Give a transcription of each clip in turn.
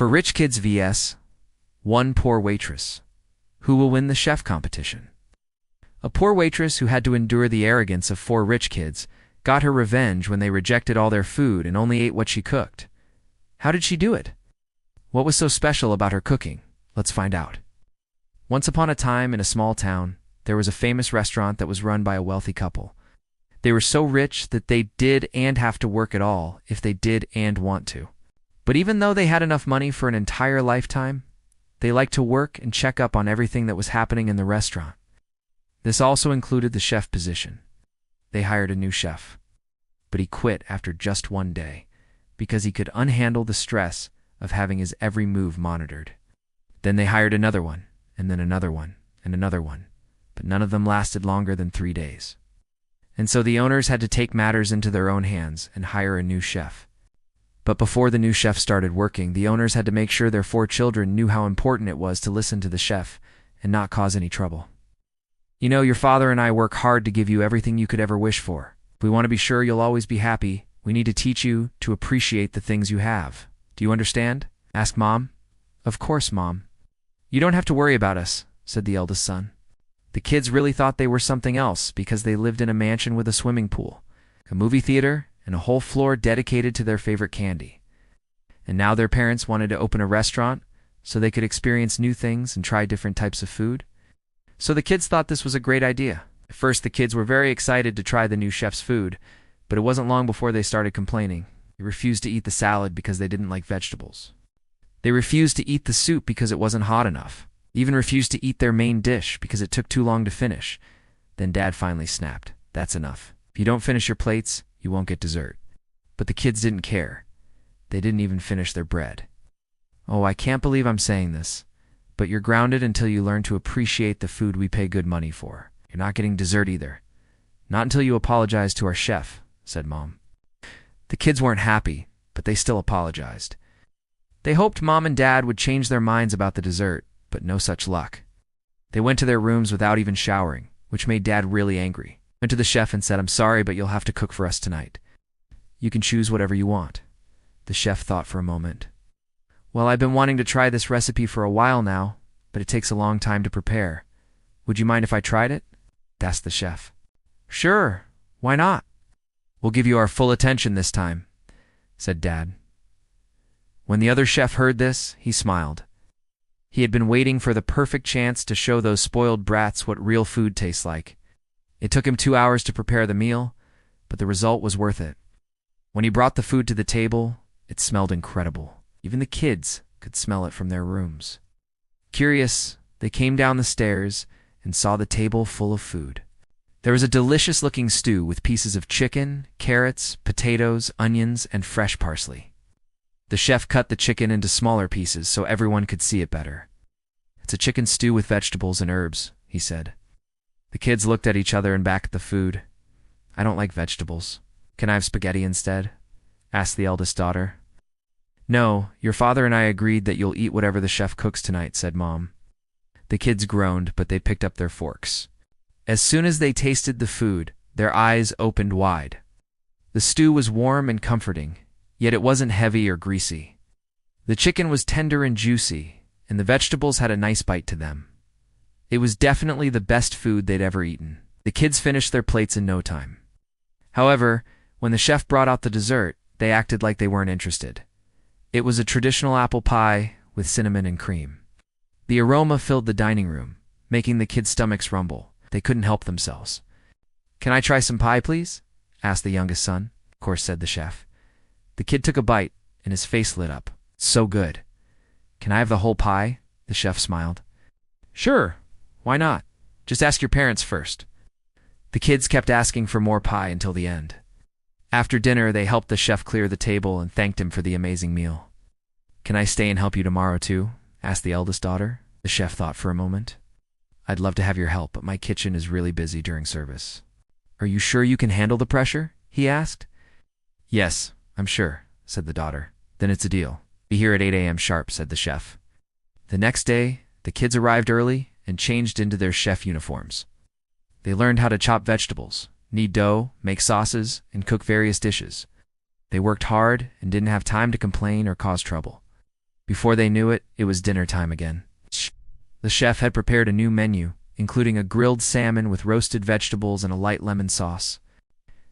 For rich kids vs. one poor waitress. Who will win the chef competition? A poor waitress who had to endure the arrogance of four rich kids got her revenge when they rejected all their food and only ate what she cooked. How did she do it? What was so special about her cooking? Let's find out. Once upon a time in a small town, there was a famous restaurant that was run by a wealthy couple. They were so rich that they did and have to work at all if they did and want to. But even though they had enough money for an entire lifetime, they liked to work and check up on everything that was happening in the restaurant. This also included the chef position. They hired a new chef, but he quit after just one day because he could unhandle the stress of having his every move monitored. Then they hired another one, and then another one, and another one, but none of them lasted longer than 3 days. And so the owners had to take matters into their own hands and hire a new chef. But before the new chef started working, the owners had to make sure their 4 children knew how important it was to listen to the chef and not cause any trouble. You know, your father and I work hard to give you everything you could ever wish for. If we want to be sure you'll always be happy, we need to teach you to appreciate the things you have. Do you understand? Asked Mom. Of course, Mom. You don't have to worry about us, said the eldest son. The kids really thought they were something else because they lived in a mansion with a swimming pool, a movie theater, and a whole floor dedicated to their favorite candy. And now their parents wanted to open a restaurant so they could experience new things and try different types of food. So the kids thought this was a great idea. At first, the kids were very excited to try the new chef's food, but it wasn't long before they started complaining. They refused to eat the salad because they didn't like vegetables. They refused to eat the soup because it wasn't hot enough. They even refused to eat their main dish because it took too long to finish. Then Dad finally snapped. That's enough. If you don't finish your plates, you won't get dessert. But the kids didn't care. They didn't even finish their bread. Oh, I can't believe I'm saying this, but you're grounded until you learn to appreciate the food we pay good money for. You're not getting dessert either. Not until you apologize to our chef, said Mom. The kids weren't happy, but they still apologized. They hoped Mom and Dad would change their minds about the dessert, but no such luck. They went to their rooms without even showering, which made Dad really angry. Went to the chef and said, I'm sorry, but you'll have to cook for us tonight. You can choose whatever you want. The chef thought for a moment. Well, I've been wanting to try this recipe for a while now, but it takes a long time to prepare. Would you mind if I tried it? Asked the chef. Sure, why not? We'll give you our full attention this time, said Dad. When the other chef heard this, he smiled. He had been waiting for the perfect chance to show those spoiled brats what real food tastes like. It took him 2 hours to prepare the meal, but the result was worth it. When he brought the food to the table, it smelled incredible. Even the kids could smell it from their rooms. Curious, they came down the stairs and saw the table full of food. There was a delicious-looking stew with pieces of chicken, carrots, potatoes, onions, and fresh parsley. The chef cut the chicken into smaller pieces so everyone could see it better. It's a chicken stew with vegetables and herbs, he said. The kids looked at each other and back at the food. I don't like vegetables. Can I have spaghetti instead? Asked the eldest daughter. No, your father and I agreed that you'll eat whatever the chef cooks tonight, said Mom. The kids groaned, but they picked up their forks. As soon as they tasted the food, their eyes opened wide. The stew was warm and comforting, yet it wasn't heavy or greasy. The chicken was tender and juicy, and the vegetables had a nice bite to them. It was definitely the best food they'd ever eaten. The kids finished their plates in no time. However, when the chef brought out the dessert, they acted like they weren't interested. It was a traditional apple pie with cinnamon and cream. The aroma filled the dining room, making the kids' stomachs rumble. They couldn't help themselves. Can I try some pie, please? Asked the youngest son. Of course, said the chef. The kid took a bite, and his face lit up. So good. Can I have the whole pie? The chef smiled. Sure, why not? Just ask your parents first. The kids kept asking for more pie until the end. After dinner, they helped the chef clear the table and thanked him for the amazing meal. Can I stay and help you tomorrow too? Asked the eldest daughter. The chef thought for a moment. I'd love to have your help, but my kitchen is really busy during service. Are you sure you can handle the pressure? He asked. Yes, I'm sure, said the daughter. Then it's a deal. Be here at 8 a.m. sharp, said the chef. The next day, the kids arrived early and changed into their chef uniforms. They learned how to chop vegetables, knead dough, make sauces, and cook various dishes. They worked hard and didn't have time to complain or cause trouble. Before they knew it, it was dinner time again. The chef had prepared a new menu, including a grilled salmon with roasted vegetables and a light lemon sauce.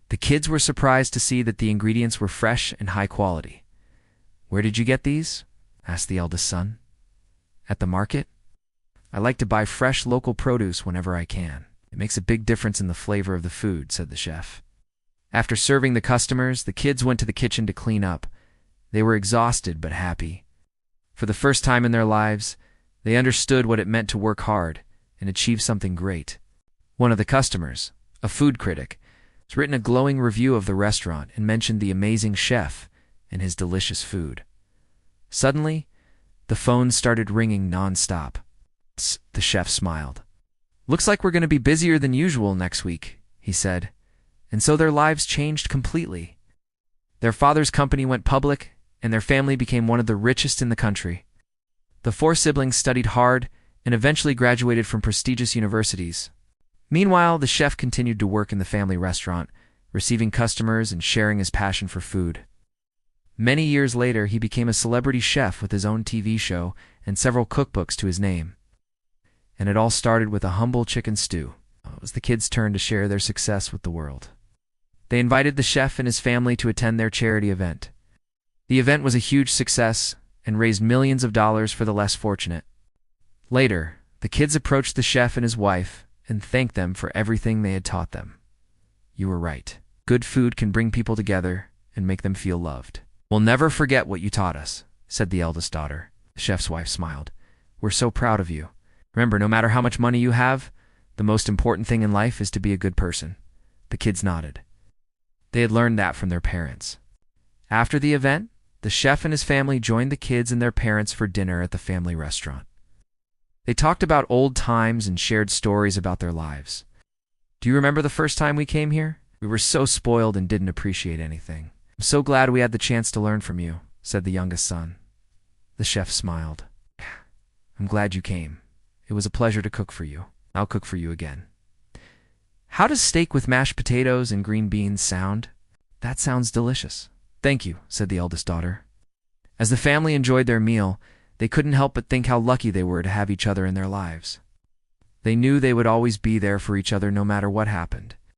The kids were surprised to see that the ingredients were fresh and high quality. "Where did you get these?" asked the eldest son. "At the market? I like to buy fresh local produce whenever I can. It makes a big difference in the flavor of the food," said the chef. After serving the customers, the kids went to the kitchen to clean up. They were exhausted but happy. For the first time in their lives, they understood what it meant to work hard and achieve something great. One of the customers, a food critic, has written a glowing review of the restaurant and mentioned the amazing chef and his delicious food. Suddenly, the phone started ringing non-stop. The chef smiled. "Looks like we're going to be busier than usual next week," he said. And so their lives changed completely. Their father's company went public, and their family became one of the richest in the country. The four siblings studied hard and eventually graduated from prestigious universities. Meanwhile, the chef continued to work in the family restaurant, receiving customers and sharing his passion for food. Many years later, he became a celebrity chef with his own TV show and several cookbooks to his name. And it all started with a humble chicken stew. It was the kids' turn to share their success with the world. They invited the chef and his family to attend their charity event. The event was a huge success and raised millions of dollars for the less fortunate. Later, the kids approached the chef and his wife and thanked them for everything they had taught them. "You were right. Good food can bring people together and make them feel loved. We'll never forget what you taught us," said the eldest daughter. The chef's wife smiled. "We're so proud of you. Remember, no matter how much money you have, the most important thing in life is to be a good person." The kids nodded. They had learned that from their parents. After the event, the chef and his family joined the kids and their parents for dinner at the family restaurant. They talked about old times and shared stories about their lives. "Do you remember the first time we came here? We were so spoiled and didn't appreciate anything. I'm so glad we had the chance to learn from you," said the youngest son. The chef smiled. "I'm glad you came. It was a pleasure to cook for you. I'll cook for you again." "How does steak with mashed potatoes and green beans sound?" "That sounds delicious." "Thank you," said the eldest daughter. As the family enjoyed their meal, they couldn't help but think how lucky they were to have each other in their lives. They knew they would always be there for each other no matter what happened.